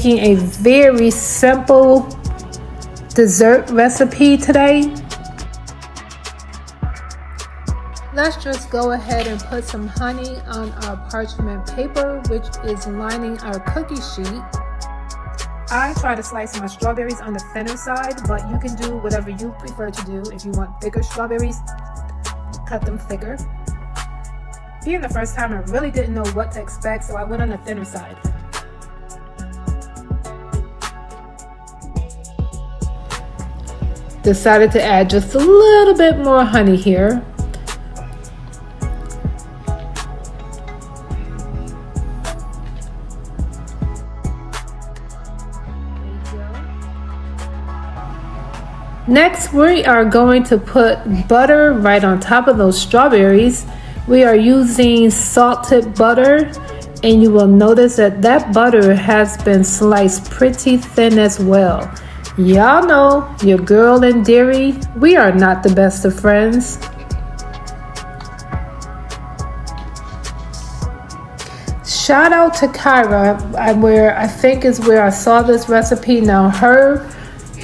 making a very simple dessert recipe today. Let's just go ahead and put some honey on our parchment paper, which is lining our cookie sheet. I try to slice my strawberries on the thinner side, but you can do whatever you prefer to do. If you want bigger strawberries, cut them thicker. Being the first time, I really didn't know what to expect, so I went on the thinner side. Decided to add just a little bit more honey here. Next, we are going to put butter right on top of those strawberries. We are using salted butter, and you will notice that that butter has been sliced pretty thin as well. Y'all know your girl and dairy, we are not the best of friends. Shout out to Kyra, where I think is where I saw this recipe. Now her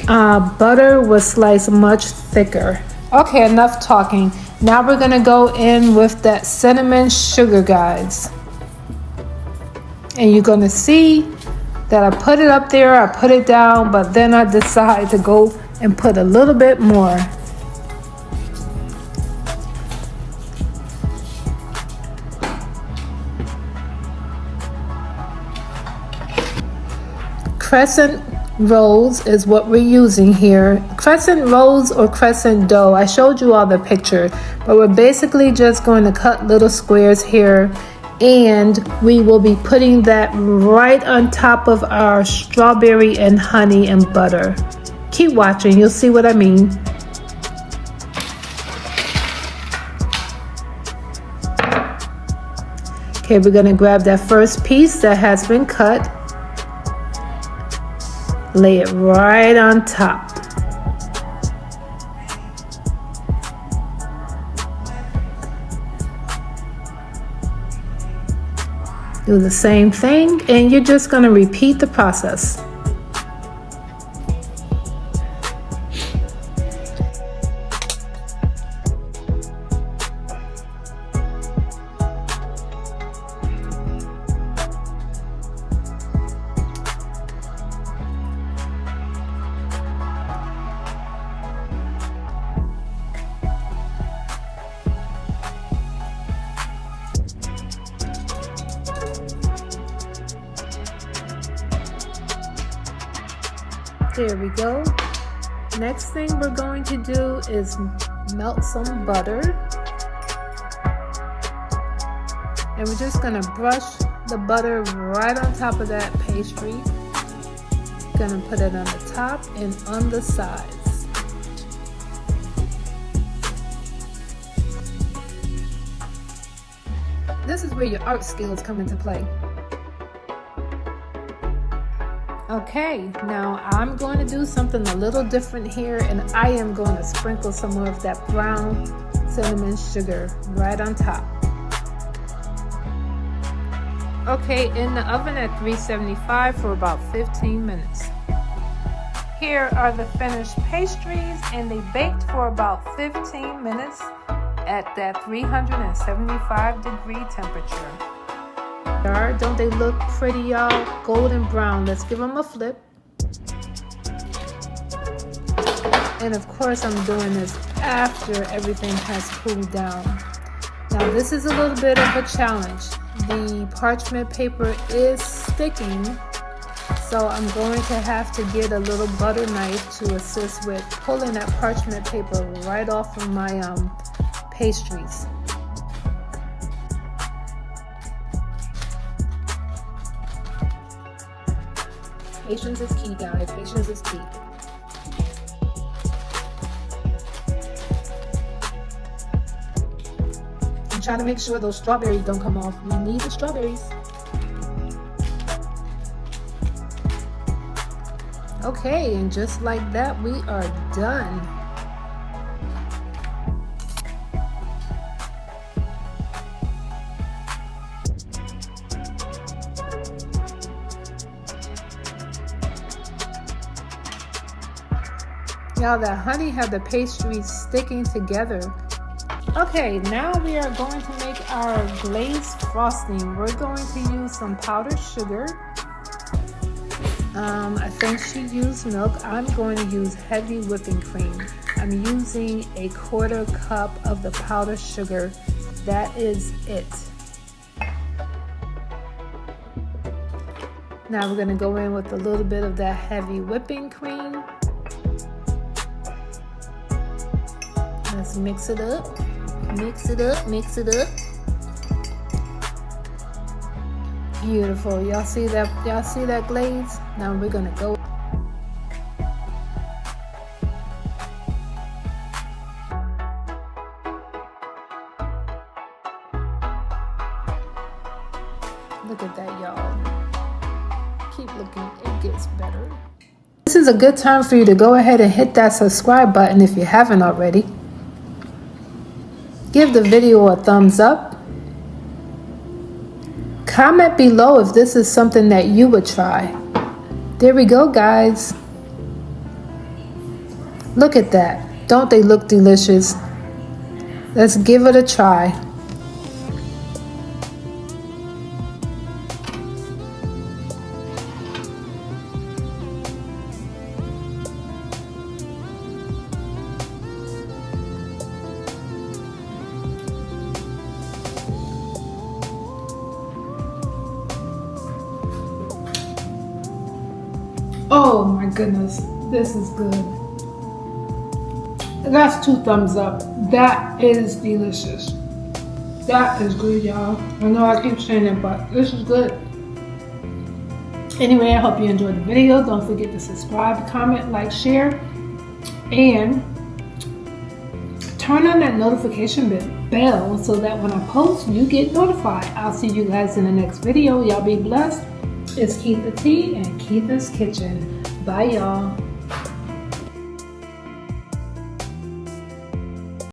butter was sliced much thicker. Okay, enough talking. Now we're gonna go in with that cinnamon sugar, guys. And you're gonna see that I put it up there, I put it down, but then I decide to go and put a little bit more. Crescent rolls is what we're using here. Crescent rolls or crescent dough. I showed you all the picture, but we're basically just going to cut little squares here, and we will be putting that right on top of our strawberry and honey and butter. Keep watching, you'll see what I mean. Okay, we're gonna grab that first piece that has been cut. Lay it right on top. Do the same thing, and you're just going to repeat the process. There we go. Next thing we're going to do is melt some butter. And we're just going to brush the butter right on top of that pastry. Going to put it on the top and on the sides. This is where your art skills come into play. Okay, now I'm going to do something a little different here, and I am going to sprinkle some more of that brown cinnamon sugar right on top. Okay, in the oven at 375 for about 15 minutes. Here are the finished pastries, and they baked for about 15 minutes at that 375 degree temperature. Don't they look pretty, y'all? Golden brown. Let's give them a flip. And of course I'm doing this after everything has cooled down. Now this is a little bit of a challenge. The parchment paper is sticking, so I'm going to have to get a little butter knife to assist with pulling that parchment paper right off of my pastries. Patience is key, guys. Patience is key. I'm trying to make sure those strawberries don't come off. We need the strawberries. Okay, and just like that, we are done. Y'all, that honey have the pastry sticking together. Okay, now we are going to make our glaze frosting. We're going to use some powdered sugar. I think she used milk. I'm going to use heavy whipping cream. I'm using a 1/4 cup of the powdered sugar. That is it. Now we're going to go in with a little bit of that heavy whipping cream. Let's mix it up. Mix it up, mix it up. Beautiful. Y'all see that? Y'all see that glaze? Now we're gonna go. Look at that, y'all. Keep looking, it gets better. This is a good time for you to go ahead and hit that subscribe button if you haven't already. Give the video a thumbs up. Comment below if this is something that you would try. There we go, guys. Look at that. Don't they look delicious? Let's give it a try. Oh my goodness, this is good. That's 2 thumbs up. That is delicious. That is good, y'all. I know I keep saying it, but this is good. Anyway, I hope you enjoyed the video. Don't forget to subscribe, comment, like, share, and turn on that notification bell so that when I post, you get notified. I'll see you guys in the next video. Y'all be blessed. It's Kietha T and Kietha's Kitchen. Bye, y'all.